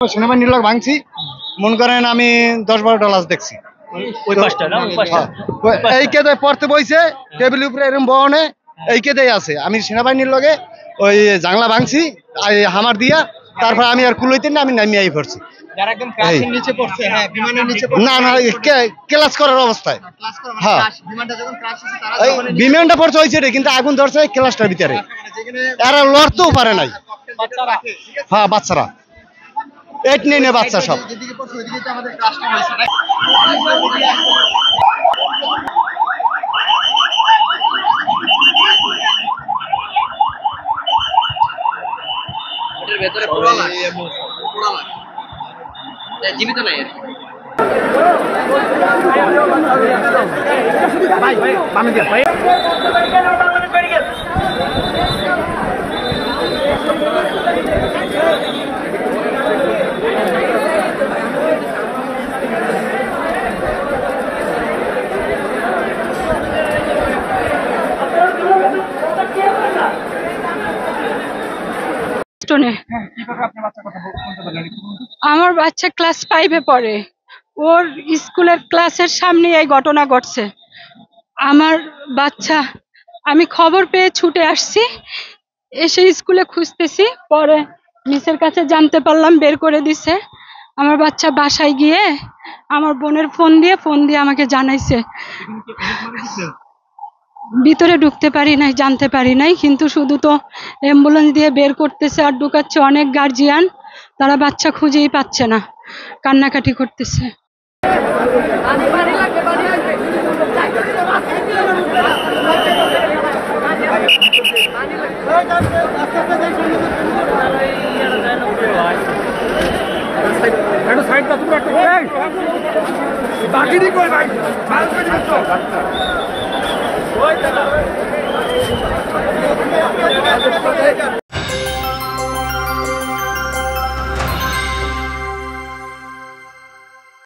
সেনাবাহিনীর লোক ভাঙছি, মনে করেন আমি 10-12টা লাশ দেখছি। ওই পাশটা না, ওই পাশটা। এই কেদে পড়তে বইছে, টেবিল উপরে এরকম বহনে এই কেদেই আছে। আমি সেনাবাহিনীর লগে ওই জাংলা ভাঙছি হামার দিয়া, তারপর আমি আর কুলইতে না, আমি নামিয়ে পড়ছি। যারা একদম ক্রাশের নিচে পড়ছে, হ্যাঁ বিমানের নিচে পড়ছে। না না, ক্লাস করার অবস্থায়। ক্লাস করে হ্যাঁ, বিমানটা যখন ক্রাশ হচ্ছে তারা এই বিমানটা পড়ছে হয়েছে রে, কিন্তু আগুন ধরছে ক্লাসটার ভিতরে। এরা লড়তেও পারে নাই। বাচ্চারা হ্যাঁ, বাচ্চারা 8 9 বাচ্চা সব। যেদিকে পড়ছে ওইদিকে তো আমাদের ক্রাশটা হয়েছে না। এটার ভেতরে পোড়া জীবিত নাই আর ভাই ভাই বামে দিয়া ভাই আমার বাচ্চা ক্লাস 5-এ পড়ে, ওর স্কুলের ক্লাসের সামনে এই ঘটনা ঘটছে। আমার বাচ্চা, আমি খবর পেয়ে ছুটে আসছি, এসে স্কুলে খুঁজতেছি, পরে মিসের কাছে জানতে পারলাম, বের করে দিছে। আমার বাচ্চা বাসায় গিয়ে আমার বোনের ফোন দিয়ে আমাকে জানাইছে। ভিতরে ঢুকতে পারি নাই, জানতে পারি নাই, কিন্তু শুধু তো অ্যাম্বুলেন্স দিয়ে বের করতেছে আর ঢুকাচ্ছে। অনেক গার্জিয়ান, তারা বাচ্চা খুঁজেই পাচ্ছে না, কান্নাকাটি করতেছে। বাকি কই ভাই